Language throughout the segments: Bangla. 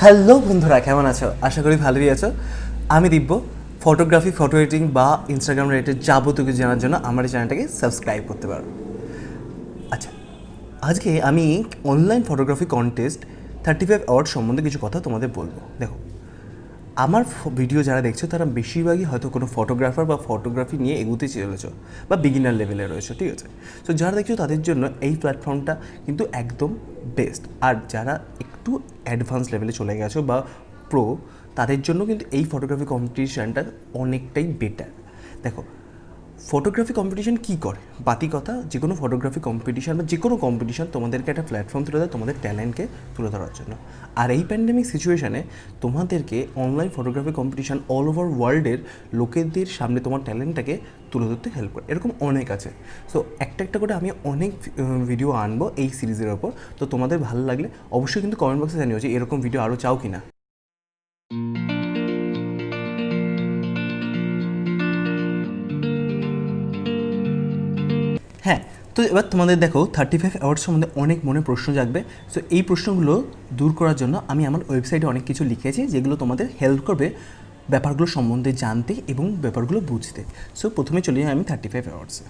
হ্যালো বন্ধুরা, কেমন আছো? আশা করি ভালোই আছো। আমি দিব্য। ফটোগ্রাফি, ফটো এডিটিং বা ইনস্টাগ্রাম রিলেটেড যাবতীয় কিছু জানার জন্য আমার এই চ্যানেলটাকে সাবস্ক্রাইব করতে পারো। আচ্ছা, আজকে আমি অনলাইন ফটোগ্রাফি কন্টেস্ট 35 অ্যাওয়ার্ড সম্বন্ধে কিছু কথা তোমাদের বলবো। দেখো, আমার ভিডিও যারা দেখছো তারা বেশিরভাগই হয়তো কোনো ফটোগ্রাফার বা ফটোগ্রাফি নিয়ে এগোতে চলেছো বা বিগিনার লেভেলে রয়েছে, ঠিক আছে? তো যারা দেখছো তাদের জন্য এই প্ল্যাটফর্মটা কিন্তু একদম বেস্ট। আর যারা একটু অ্যাডভান্স লেভেলে চলে গেছো বা প্রো, তাদের জন্য কিন্তু এই ফটোগ্রাফি কম্পিটিশানটা অনেকটাই বেটার। দেখো, ফটোগ্রাফি কম্পিটিশান কী করে? বাতি কথা, যে কোনো ফটোগ্রাফি কম্পিটিশান বা যে কোনো কম্পিটিশান তোমাদেরকে একটা প্ল্যাটফর্ম তুলে দেয় তোমাদের ট্যালেন্টকে তুলে ধরার জন্য। আর এই প্যান্ডেমিক সিচুয়েশানে তোমাদেরকে online photography competition all over ওয়ার্ল্ডের লোকেদের সামনে তোমার ট্যালেন্টটাকে তুলে ধরতে হেল্প করে। এরকম অনেক আছে। সো একটা একটা করে আমি অনেক ভিডিও আনবো এই সিরিজের ওপর। তো তোমাদের ভালো লাগলে অবশ্যই কিন্তু কমেন্ট বক্সে জানিও যে এরকম ভিডিও আরও চাও কি না। হ্যাঁ, তো এবার তোমাদের দেখো 35 অ্যাওয়ার্ড সম্বন্ধে অনেক মনে প্রশ্ন জাগবে। সো এই প্রশ্নগুলো দূর করার জন্য আমি আমার ওয়েবসাইটে অনেক কিছু লিখেছি যেগুলো তোমাদের হেল্প করবে ব্যাপারগুলো সম্বন্ধে জানতে এবং ব্যাপারগুলো বুঝতে। সো প্রথমে চলে যাই আমি 35 অ্যাওয়ার্ডসে।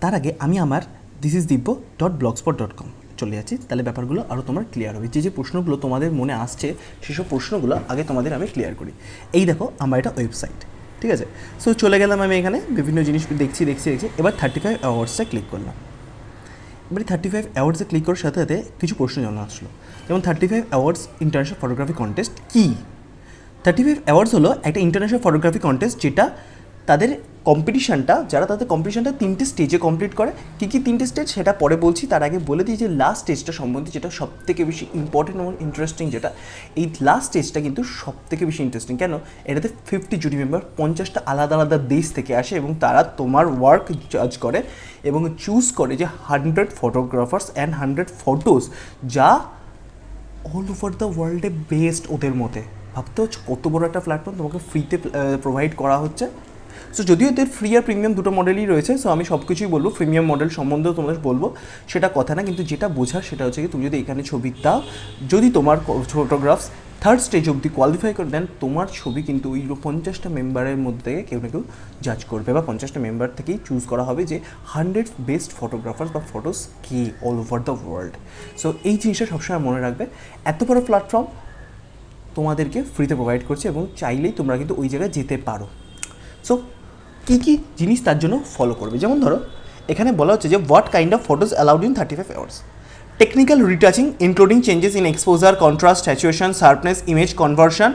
তার আগে আমি আমার THISISDIBYA.blogspot.com চলে যাচ্ছি, তাহলে ব্যাপারগুলো আরও তোমার ক্লিয়ার হবে। যে যে প্রশ্নগুলো তোমাদের মনে আসছে সেসব প্রশ্নগুলো আগে তোমাদের আমি ক্লিয়ার করি। এই দেখো আমার এটা ওয়েবসাইট, ঠিক আছে? সো চলে গেলাম আমি এখানে, বিভিন্ন জিনিস দেখছি। এবার 35 অ্যাওয়ার্ডসে ক্লিক করলাম। এবারে 35 অ্যাওয়ার্ডসে ক্লিক করার সাথে সাথে কিছু প্রশ্ন জানা আসলো, যেমন 35 অ্যাওয়ার্ডস ইন্টারন্যাশনাল ফটোগ্রাফি কন্টেস্ট কী? 35 অ্যাওয়ার্ডস হলো একটা ইন্টারন্যাশনাল ফটোগ্রাফি কন্টেস্ট, যেটা তাদের কম্পিটিশানটা, যারা তাদের কম্পিটিশানটা 3টে স্টেজে কমপ্লিট করে। কী কী 3টে স্টেজ সেটা পরে বলছি, তার আগে বলে দিই যে লাস্ট স্টেজটা সম্বন্ধে, যেটা সবথেকে বেশি ইম্পর্টেন্ট এবং ইন্টারেস্টিং। যেটা এই লাস্ট স্টেজটা কিন্তু সবথেকে বেশি ইন্টারেস্টিং। কেন? এটাতে 50 জুরি মেম্বার 50টা আলাদা আলাদা দেশ থেকে আসে এবং তারা তোমার ওয়ার্ক জাজ করে এবং চুজ করে যে 100 ফটোগ্রাফার্স অ্যান্ড 100 ফটোস যা অল ওভার দ্য ওয়ার্ল্ডে বেস্ট ওদের মধ্যে। ভাবতে হচ্ছে কত বড় একটা প্ল্যাটফর্ম তোমাকে ফ্রিতে প্রোভাইড করা হচ্ছে। সো যদিও এদের ফ্রি আর প্রিমিয়াম দুটো মডেলই রয়েছে, সো আমি সব কিছুই বলবো, প্রিমিয়াম মডেল সম্বন্ধেও তোমাদের বলবো, সেটা কথা না। কিন্তু যেটা বোঝার সেটা হচ্ছে কি, তুমি যদি এখানে ছবি দাও, যদি তোমার ফটোগ্রাফস থার্ড স্টেজ অবধি কোয়ালিফাই করে দেন, তোমার ছবি কিন্তু ওই 50টা মেম্বারের মধ্যে থেকে কেউ না কেউ জাজ করবে, বা 50টা মেম্বার থেকেই চুজ করা হবে যে 100 বেস্ট ফটোগ্রাফার্স বা photos K all over the world. So এই জিনিসটা সবসময় মনে রাখবে, এত বড় প্ল্যাটফর্ম তোমাদেরকে ফ্রিতে প্রোভাইড করছে এবং চাইলেই তোমরা কিন্তু ওই জায়গায় যেতে পারো। সো কী কী জিনিস তার জন্য ফলো করবে, যেমন ধরো এখানে বলা হচ্ছে যে what kind of photos allowed in 35 hours. Technical retouching including changes in exposure, contrast, স্যাচুয়েশন, sharpness, image conversion,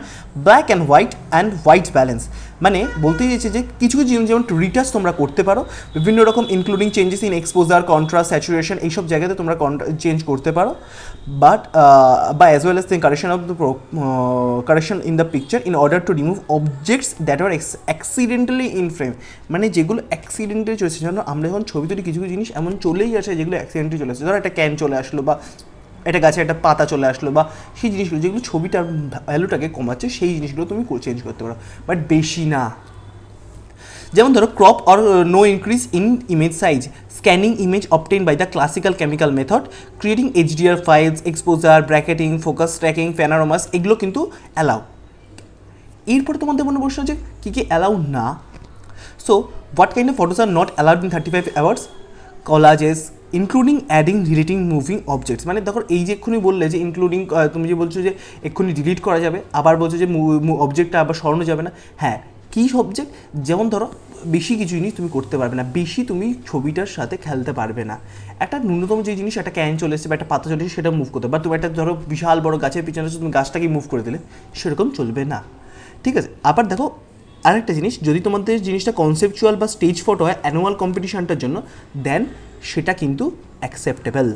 black and white balance. মানে বলতে চাইছে যে কিছু কিছু জিনিস যেমন রিটাচ তোমরা করতে পারো বিভিন্ন রকম, including changes in exposure, contrast, saturation, এইসব জায়গাতে তোমরা চেঞ্জ করতে পারো। বাট বা as well as the correction in the picture in order to remove objects that are accidentally in frame. মানে যেগুলো অ্যাক্সিডেন্টালি চলেছে, যেন আমরা যখন ছবি তুলি কিছু কিছু জিনিস এমন চলেই আসে যেগুলো অ্যাক্সিডেন্টালি চলে আসে। ধরো একটা ক্যান চলে আসলো, বা একটা গাছে একটা পাতা চলে আসলো, বা সেই জিনিসগুলো যেগুলো ছবিটার ভ্যালুটাকে কমাচ্ছে, সেই জিনিসগুলো তুমি চেঞ্জ করতে পারো, বাট বেশি না। যেমন ধরো crop or no increase in image size, scanning image obtained by the classical chemical method, creating HDR files, exposure, bracketing, focus tracking, panoramas, এগুলো কিন্তু অ্যালাউ। এরপরে তোমাদের মনে প্রশ্ন যে কী কী অ্যালাউ না। So what kind of photos are not allowed in 35 hours? Collages including adding, deleting, moving objects. মানে দেখো এই যে এক্ষুনি বললে যে ইনক্লুডিং, তুমি যে বলছো যে এক্ষুনি ডিলিট করা যাবে, আবার বলছো যে অবজেক্টটা আবার সরানো যাবে না। হ্যাঁ, কী অবজেক্ট? যেমন ধরো বেশি কিছু জিনিস তুমি করতে পারবে না, বেশি তুমি ছবিটার সাথে খেলতে পারবে না। একটা ন্যূনতম যে জিনিস, একটা ক্যান চলে এসেছে বা একটা পাতা চলে এসেছে, সেটা মুভ করতে, বা তুমি একটা ধরো বিশাল বড় গাছের পিছনে তুমি গাছটাকে মুভ করে দিলে, সেরকম চলবে না, ঠিক আছে? আবার দেখো আরেকটা জিনিস, যদি তোমাদের জিনিসটা কনসেপচুয়াল বা স্টেজ ফটো হয় অ্যানুয়াল কম্পিটিশানটার জন্য, দেন সেটা কিন্তু অ্যাকসেপ্টেবল।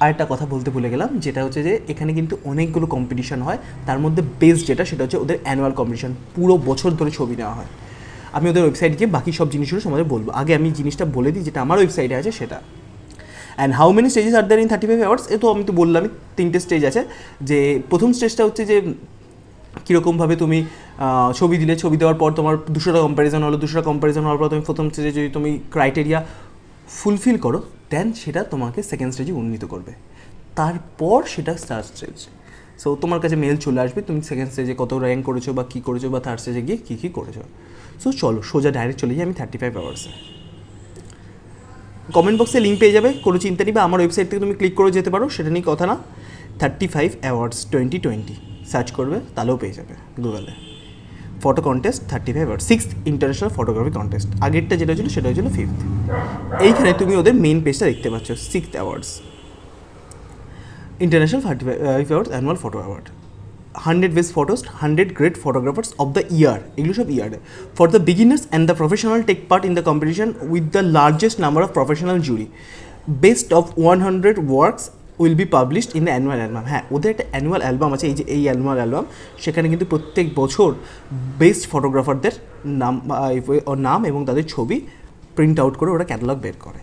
আরেকটা কথা বলতে ভুলে গেলাম, যেটা হচ্ছে যে এখানে কিন্তু অনেকগুলো কম্পিটিশান হয়, তার মধ্যে বেস্ট যেটা সেটা হচ্ছে ওদের অ্যানুয়াল কম্পিটিশান, পুরো বছর ধরে ছবি নেওয়া হয়। আমি ওদের ওয়েবসাইটে গিয়ে বাকি সব জিনিসগুলো তোমাদের বলবো, আগে আমি জিনিসটা বলে দিই যেটা আমার ওয়েবসাইটে আছে সেটা। And how many stages are there in 35 hours? এ তো আমি তো বললামই 3টে স্টেজ আছে। যে প্রথম স্টেজটা হচ্ছে যে কীরকমভাবে তুমি ছবি দিলে, ছবি দেওয়ার পর তোমার 200টা কম্প্যারিজন হলো, 200টা কম্প্যারিজন হওয়ার পর তুমি প্রথম স্টেজে যদি তুমি ক্রাইটেরিয়া ফুলফিল করো, দেন সেটা তোমাকে সেকেন্ড স্টেজে উন্নীত করবে, তারপর সেটা থার্ড স্টেজ। সো তোমার কাছে মেল চলে আসবে তুমি সেকেন্ড স্টেজে কত র্যাঙ্ক করেছো বা কী করেছো বা থার্ড স্টেজে গিয়ে কী করেছো। সো চলো সোজা ডাইরেক্ট চলে যাই আমি 35 আওয়ার্সে। কমেন্ট বক্সে লিঙ্ক পেয়ে যাবে, কোনো চিন্তা নেই, বা আমার ওয়েবসাইট থেকে তুমি ক্লিক করে যেতে পারো, সেটা নিয়ে কথা না। 35 অ্যাওয়ার্ডস 2020 সার্চ করবে তাহলেও পেয়ে যাবে গুগলে। Photo contest 35 award, 6th international photography contest. আগেরটা যেটা ছিল সেটা হয়েছিল 5th। এইখানে তুমি ওদের মেন পেজটা দেখতে পাচ্ছ, 6th awards international 35 awards annual photo award. 100 best photos, 100 great photographers of the year, এগুলো সব ইয়ারে। For the beginners and the professional take part in the competition with the largest number of professional jury. Best of 100 works will be published in annual album. হ্যাঁ, ওদের একটা অ্যানুয়াল অ্যালবাম আছে, এই অ্যানুয়াল অ্যালবাম। সেখানে কিন্তু প্রত্যেক বছর বেস্ট ফটোগ্রাফারদের নাম এবং তাদের ছবি প্রিন্ট আউট করে ওরা ক্যাটালগ বের করে।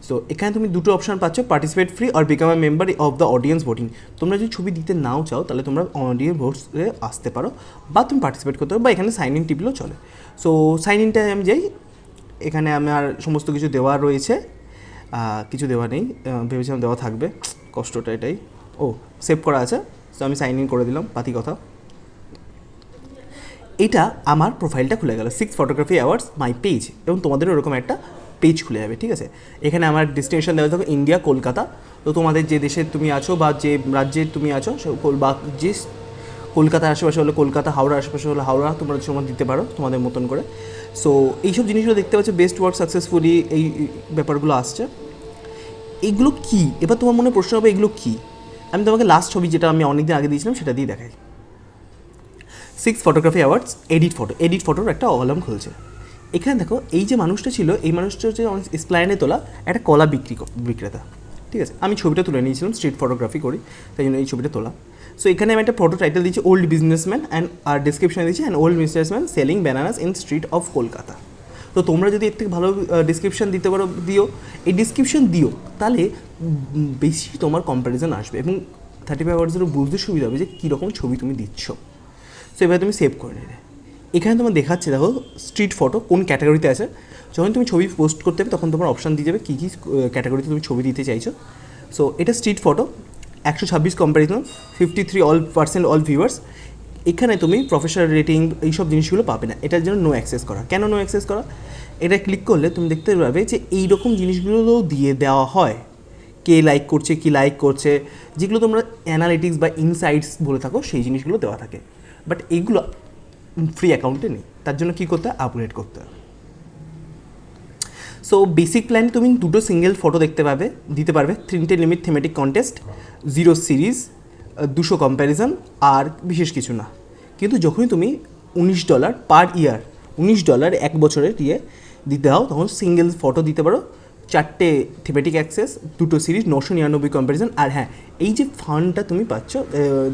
সো এখানে তুমি দুটো অপশান পাচ্ছ, পার্টিসিপেট ফ্রি আর become a member of the audience voting. তোমরা যদি ছবি দিতে নাও চাও তাহলে তোমরা অডিয়েন্স ভোটসে আসতে পারো, বা তুমি পার্টিসিপেট করতে পারো, বা এখানে সাইন ইন টিপলেও চলে। সো সাইন ইনটায় আমি যাই, এখানে আমার সমস্ত কিছু দেওয়া রয়েছে, কিছু দেওয়া নেই, ভেবেছিলাম দেওয়া থাকবে, কষ্টটা এটাই। ও সেভ করা আছে, সো আমি সাইন ইন করে দিলাম, পাতি কথা। এটা আমার প্রোফাইলটা খুলে গেল, 6 ফটোগ্রাফি অ্যাওয়ার্ডস মাই পেজ, এবং তোমাদেরও এরকম একটা পেজ খুলে যাবে, ঠিক আছে। এখানে আমার ডেস্টিনেশন দেওয়া থাকবে ইন্ডিয়া, কলকাতা। তো তোমাদের যে দেশে তুমি আছো বা যে রাজ্যে তুমি আছো, বা যে কলকাতার আশেপাশে হলে কলকাতা, হাওড়ার আশেপাশে হলে হাওড়া, তোমরা সময় দিতে পারো তোমাদের মতন করে। সো এইসব জিনিসগুলো দেখতে পাচ্ছ, বেস্ট ওয়ার্ক সাকসেসফুলি, এই ব্যাপারগুলো আসছে। এগুলো কী, এবার তোমার মনে প্রশ্ন হবে এগুলো কী। আমি তোমাকে লাস্ট ছবি যেটা আমি অনেকদিন আগে দিয়েছিলাম সেটা দিয়ে দেখাই। 6 ফটোগ্রাফি অ্যাওয়ার্ডস এডিট ফটোর একটা কলাম খুলছে। এখানে দেখো, এই যে মানুষটা ছিল, এই মানুষটা হচ্ছে স্প্লাইনে তোলা একটা কলা বিক্রেতা, ঠিক আছে। আমি ছবিটা তুলে নিয়েছিলাম, স্ট্রিট ফটোগ্রাফি করি, তাই জন্য এই ছবিটা তোলা। সো এখানে আমি একটা ফটো টাইটেল দিচ্ছি ওল্ড বিজনেসম্যান, অ্যান্ড আর ডিসক্রিপশনে দিচ্ছি and old businessman selling bananas in street of Kolkata. তো তোমরা যদি এর থেকে ভালো ডিসক্রিপশন দিতে পারো দিও, এই ডিসক্রিপশন দিও, তাহলে বেশি তোমার কম্প্যারিজন আসবে এবং 35 আওয়ার্সেরও বুঝতে সুবিধা হবে যে কীরকম ছবি তুমি দিচ্ছ। সো এবার তুমি সেভ করে নিলে। এখানে তোমার দেখাচ্ছে, দেখো স্ট্রিট ফটো কোন ক্যাটাগরিতে আছে। যখন তুমি ছবি পোস্ট করতে হবে তখন তোমার অপশান দিয়ে যাবে কী কী ক্যাটাগরিতে তুমি ছবি দিতে চাইছো। সো এটা street photo, 126 comparison, 53% all viewers. এখানে তুমি প্রফেশনাল রেটিং এইসব জিনিসগুলো পাবে না, এটার জন্য নো অ্যাক্সেস করা। কেন নো অ্যাক্সেস করা? এটা ক্লিক করলে তুমি দেখতে পাবে যে এইরকম জিনিসগুলোও দিয়ে দেওয়া হয়, কে লাইক করছে, কি লাইক করছে, যেগুলো তোমরা অ্যানালিটিক্স বা ইনসাইটস বলে থাকো, সেই জিনিসগুলো দেওয়া থাকে। বাট এইগুলো ফ্রি অ্যাকাউন্টে নেই, তার জন্য কী করতে হয়, আপগ্রেড করতে হবে। সো বেসিক প্ল্যান তুমি দুটো সিঙ্গেল ফটো দিতে পারবে, 3টে limit thematic contest, 0 series, 200 comparison, আর বিশেষ কিছু না। কিন্তু যখনই তুমি $19 পার ইয়ার, $19 এক বছরের দিতে হও, তখন সিঙ্গেল ফটো দিতে পারো, 4টে থিমেটিক অ্যাক্সেস, 2টো সিরিজ, 999 কম্প্যারিজন। আর হ্যাঁ, এই যে ফান্ডটা তুমি পাচ্ছ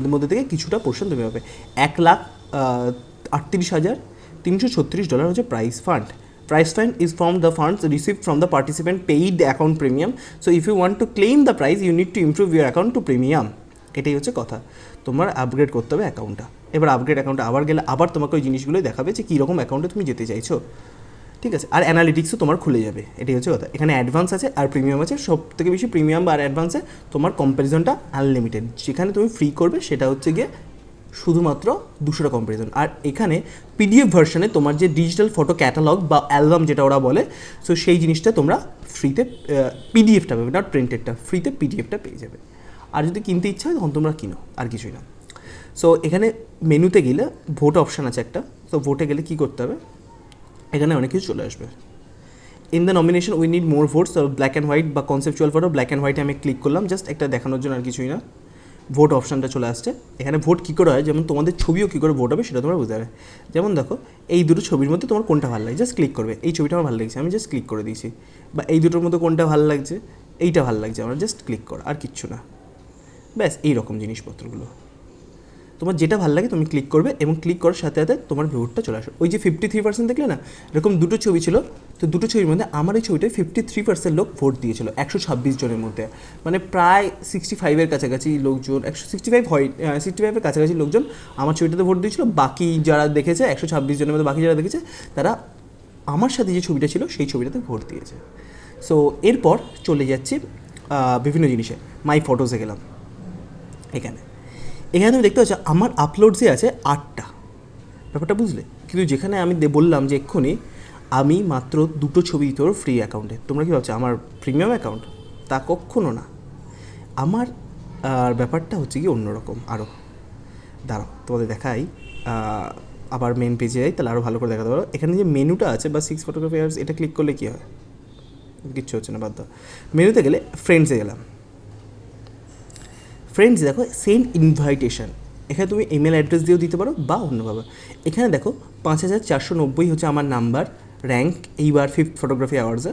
এর মধ্যে থেকে কিছুটা পোর্শন তুমি পাবে। $1,38,336 হচ্ছে price fund. Price fund is from the funds received from the participant paid account premium. So if you want to claim the prize, you need to improve your account to premium. এটাই হচ্ছে কথা, তোমার আপগ্রেড করতে হবে অ্যাকাউন্টটা। এবার আপগ্রেড অ্যাকাউন্টে আবার গেলে আবার তোমাকে ওই জিনিসগুলোই দেখাবে যে কীরকম অ্যাকাউন্টে তুমি যেতে চাইছো, ঠিক আছে। আর অ্যানালিটিক্সও তোমার খুলে যাবে, এটাই হচ্ছে কথা। এখানে অ্যাডভান্স আছে আর প্রিমিয়াম আছে, সব থেকে বেশি প্রিমিয়াম আর অ্যাডভান্সে তোমার কম্প্যারিজনটা আনলিমিটেড। যেখানে তুমি ফ্রি করবে সেটা হচ্ছে গিয়ে শুধুমাত্র 200টা কম্প্যারিজন। আর এখানে পিডিএফ ভার্সনে তোমার যে ডিজিটাল ফটো ক্যাটালগ বা অ্যালবাম যেটা ওরা বলে, সো সেই জিনিসটা তোমরা ফ্রিতে পিডিএফটা পাবে, নট প্রিন্টেডটা, ফ্রিতে পিডিএফটা পেয়ে যাবে। আর যদি কিনতে ইচ্ছা হয় তখন তোমরা কিনো, আর কিছুই না। সো এখানে মেনুতে গেলে ভোট অপশান আছে একটা, সো ভোটে গেলে কী করতে হবে, এখানে অনেক কিছু চলে আসবে। In the nomination we need more votes, black and white বা কনসেপচুয়াল ফটো, ব্ল্যাক অ্যান্ড হোয়াইটে আমি ক্লিক করলাম জাস্ট একটা দেখানোর জন্য, আর কিছুই না। ভোট অপশানটা চলে আসছে। এখানে ভোট কী করে হয়, যেমন তোমাদের ছবিও কী করে ভোট হবে সেটা তোমরা বুঝতে পারবে। যেমন দেখো, এই দুটো ছবির মধ্যে তোমার কোনটা ভালো লাগে, জাস্ট ক্লিক করবে। এই ছবিটা আমার ভালো লাগছে, আমি জাস্ট ক্লিক করে দিয়েছি। বা এই দুটোর মধ্যে কোনটা ভালো লাগছে, এইটা ভালো লাগছে আমার, জাস্ট ক্লিক করা, আর কিচ্ছু না। ব্যাস এইরকম জিনিসপত্রগুলো তোমার যেটা ভালো লাগে তুমি ক্লিক করবে, এবং ক্লিক করার সাথে সাথে তোমার ভোটটা চলে আসবে। ওই যে 53% দেখলে না, এরকম দুটো ছবি ছিল, তো দুটো ছবির মধ্যে আমার এই ছবিটায় 53% লোক ভোট দিয়েছিল 126 জনের মধ্যে, মানে প্রায় 65-এর কাছাকাছি লোকজন, 65-এর কাছাকাছি লোকজন আমার ছবিটাতে ভোট দিয়েছিল। বাকি যারা দেখেছে 126 জনের মধ্যে বাকি যারা দেখেছে তারা আমার সাথে যে ছবিটা ছিল সেই ছবিটাতে ভোট দিয়েছে। সো এরপর চলে যাচ্ছি বিভিন্ন জিনিসে, মাই ফটোসে গেলাম। এখানে তুমি দেখতে পাচ্ছ আমার আপলোডসে আছে 8টা, ব্যাপারটা বুঝলে? কিন্তু যেখানে আমি বললাম যে এক্ষুনি আমি মাত্র 2টো ছবি দিতে পারবো ফ্রি অ্যাকাউন্টে, তোমরা কী ভাবছো আমার প্রিমিয়াম অ্যাকাউন্ট? তা কক্ষনো না। আমার ব্যাপারটা হচ্ছে কি অন্যরকম আরও। দাঁড়াও তোমাদের দেখাই, আবার মেন পেজে যাই, তাহলে আরও ভালো করে দেখাতে পারো। এখানে যে মেনুটা আছে বা 6 ফটোগ্রাফি আওয়ার্স, এটা ক্লিক করলে কী হয়? কিচ্ছু হচ্ছে না, বাদ দাও। মেনুতে গেলে ফ্রেন্ডসে গেলাম, ফ্রেন্ডস দেখো সেন্ড ইনভাইটেশন, এখানে তুমি ইমেল অ্যাড্রেস দিয়েও দিতে পারো বা অন্যভাবে। এখানে দেখো 5490 হচ্ছে আমার নাম্বার, র্যাঙ্ক এইবার 5th ফটোগ্রাফি আওয়ার্সে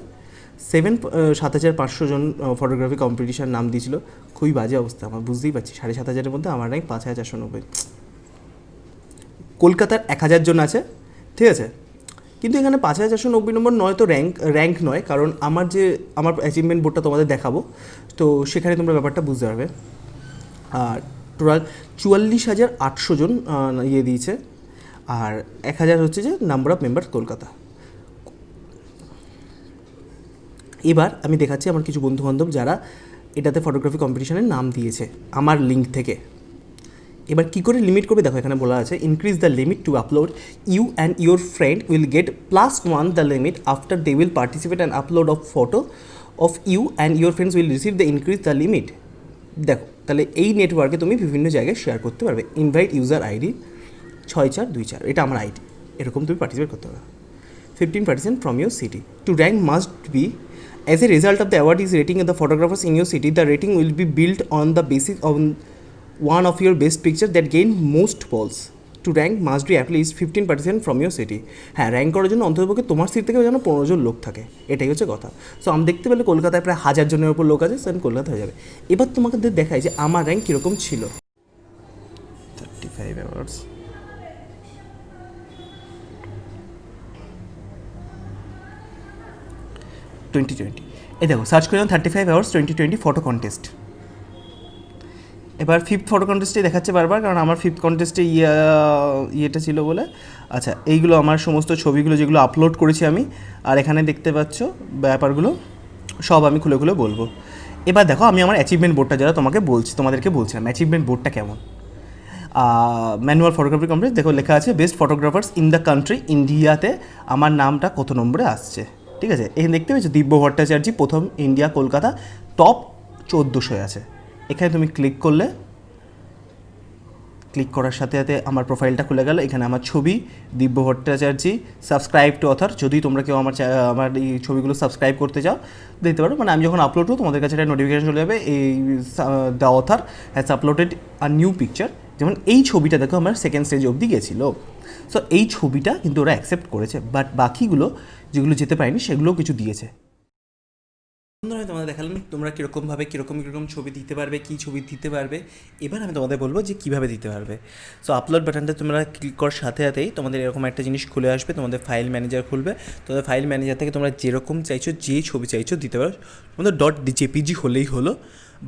7500 জন ফটোগ্রাফি কম্পিটিশান নাম দিয়েছিল। খুবই বাজে অবস্থা আমার, বুঝতেই পারছি। 7500-এর মধ্যে আমার র্যাঙ্ক 5490। কলকাতার 1000 জন আছে, ঠিক আছে, কিন্তু এখানে 5490 নম্বর নয় তো র্যাঙ্ক নয়, কারণ আমার অ্যাচিভমেন্ট বোর্ডটা তোমাদের দেখাবো, তো সেখানে তোমরা ব্যাপারটা বুঝতে পারবে। আর টোটাল 44,800 জন ইয়ে দিয়েছে, আর 1000 হচ্ছে যে নাম্বার অফ মেম্বার কলকাতা। এবার আমি দেখাচ্ছি আমার কিছু বন্ধুবান্ধব যারা এটাতে ফটোগ্রাফি কম্পিটিশনের নাম দিয়েছে আমার লিঙ্ক থেকে। এবার কী করে লিমিট করবে দেখো, এখানে বলা আছে increase the limit to upload, you and your friend will get +1 the limit after they will participate and upload of photo of you and your friends will receive the increase the limit. দেখো তাহলে এই নেটওয়ার্কে তুমি বিভিন্ন জায়গায় শেয়ার করতে পারবে। ইনভাইট ইউজার আইডি 6424, এটা আমার আইডি, এরকম তুমি পার্টিসিপেট করতে পারবে। 15% from your city. To rank must be as a result of the award is rating of the photographers in your city. The rating will be built on the basis of one of your best picture that gain most polls. To rank must be at least 15% from your city. হ্যাঁ, র্যাঙ্ক করার জন্য অন্ততপক্ষে তোমার সিটি থেকে যেন 15 জন লোক থাকে, এটাই হচ্ছে কথা। সো আমি দেখতে পেলে কলকাতায় প্রায় 1000 জনের উপর লোক আছে, সেন কলকাতা হয়ে যাবে। এবার তোমাকে দেখাই যে আমার র্যাঙ্ক কীরকম ছিল। 35 awards, এই দেখো সার্চ করলাম 35 আওয়ার্স 2020 ফটো কন্টেস্ট। এবার 5th ফটো কন্টেস্টে দেখাচ্ছে বারবার, কারণ আমার 5th কন্টেস্টে ইয়েটা ছিল বলে। আচ্ছা, এইগুলো আমার সমস্ত ছবিগুলো যেগুলো আপলোড করেছি আমি, আর এখানে দেখতে পাচ্ছ ব্যাপারগুলো সব আমি খুলে খুলে বলবো। এবার দেখো আমি আমার অ্যাচিভমেন্ট বোর্ডটা যারা তোমাদেরকে বলছিলাম অ্যাচিভমেন্ট বোর্ডটা কেমন। ম্যানুয়াল ফটোগ্রাফি কমপ্লিট, দেখো লেখা আছে best photographers in the country, ইন্ডিয়াতে আমার নামটা কত নম্বরে আসছে, ঠিক আছে। এখানে দেখতে পেয়েছো দিব্য ভট্টাচার্য প্রথম, ইন্ডিয়া কলকাতা টপ 1400 আছে। এখানে তুমি ক্লিক করার সাথে সাথে আমার প্রোফাইলটা খুলে গেল। এখানে আমার ছবি দিব্য ভট্টাচার্য, সাবস্ক্রাইব টু অথর, যদি তোমরা কেউ আমার এই ছবিগুলো সাবস্ক্রাইব করতে চাও দিতে পারো। মানে আমি যখন আপলোড করবো তোমাদের কাছে একটা নোটিফিকেশন চলে যাবে, এই the author has uploaded a new picture. যেমন এই ছবিটা দেখো আমার সেকেন্ড স্টেজ অবধি গেছিলো, সো এই ছবিটা কিন্তু ওরা অ্যাকসেপ্ট করেছে, বাট বাকিগুলো যেগুলো যেতে পারেনি সেগুলোও কিছু দিয়েছে। বন্ধুরা তোমাদের দেখালাম তোমরা কীরকম ছবি দিতে পারবে, কী ছবি দিতে পারবে। এবার আমি তোমাদের বলবো যে কীভাবে দিতে পারবে। সো আপলোড বাটনটা তোমরা ক্লিক করার সাথে সাথেই তোমাদের এরকম একটা জিনিস খুলে আসবে, তোমাদের ফাইল ম্যানেজার খুলবে। তোমাদের ফাইল ম্যানেজার থেকে তোমরা যেরকম চাইছো, যে ছবি চাইছো দিতে পারো। তোমাদের .jpg হলেই হলো,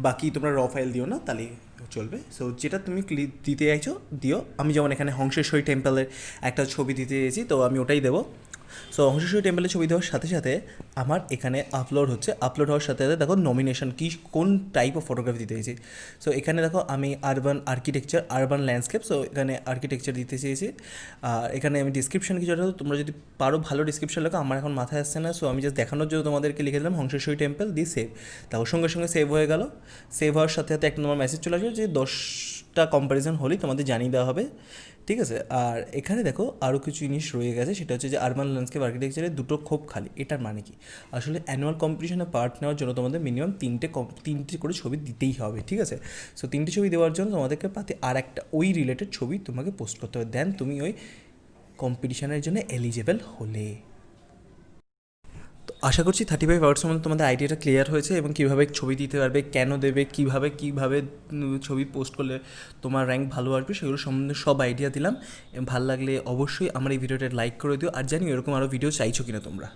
বাকি তোমরা র ফাইল দিও না, তাহলেই চলবে। সো যেটা তুমি দিতে চাইছো দিও। আমি যেমন এখানে হংসেশ্বরী টেম্পলের একটা ছবি দিতে চেয়েছি, তো আমি ওটাই দেবো। সো হংসেশ্বরী টেম্পলের ছবি দেওয়ার সাথে সাথে আমার এখানে আপলোড হওয়ার সাথে সাথে দেখো নমিনেশন কি, কোন টাইপ অফ ফটোগ্রাফি দিতে চেয়েছি। সো এখানে দেখো আমি আরবান ল্যান্ডস্কেপ, সো এখানে আর্কিটেকচার দিতে চেয়েছি। আর এখানে আমি ডিসক্রিপশন কিছু, তোমরা যদি পারো ভালো ডিসক্রিপশন লেখো, আমার এখন মাথায় আসছে না। সো আমি জাস্ট দেখানোর জন্য তোমাদেরকে লিখে দিলাম হংসেশ্বরী টেম্পল দিয়ে সেভ। তাও সঙ্গে সঙ্গে সেভ হয়ে গেল। সেভ হওয়ার সাথে সাথে একটা তোমার মেসেজ চলে আসবে যে 10টা কম্প্যারিজন হলেই তোমাদের জানিয়ে দেওয়া হবে, ঠিক আছে। আর এখানে দেখো আরও কিছু জিনিস রয়ে গেছে, সেটা হচ্ছে যে আরবান ল্যান্ডস্কেপ আর্কিটেকচারে 2টো খোপ খালি। এটার মানে কি, আসলে অ্যানুয়াল কম্পিটিশনে পার্ট নেওয়ার জন্য তোমাদের মিনিমাম 3টে করে ছবি দিতেই হবে, ঠিক আছে। সো 3টে ছবি দেওয়ার জন্য তোমাদেরকে পাতে আর একটা ওই রিলেটেড ছবি তোমাকে পোস্ট করতে হবে, দেন তুমি ওই কম্পিটিশনের জন্য এলিজেবল হলে। তো আশা করছি 35 আওয়ার্সের মধ্যে তোমাদের আইডিয়াটা ক্লিয়ার হয়েছে, এবং কীভাবে ছবি দিতে পারবে, কেন দেবে, কীভাবে ছবি পোস্ট করলে তোমার র্যাঙ্ক ভালো আসবে, সেগুলো সম্বন্ধে সব আইডিয়া দিলাম। ভালো লাগলে অবশ্যই আমার এই ভিডিওটা লাইক করে দিও, আর জানি এরকম আরও ভিডিও চাইছো কিনা তোমরা।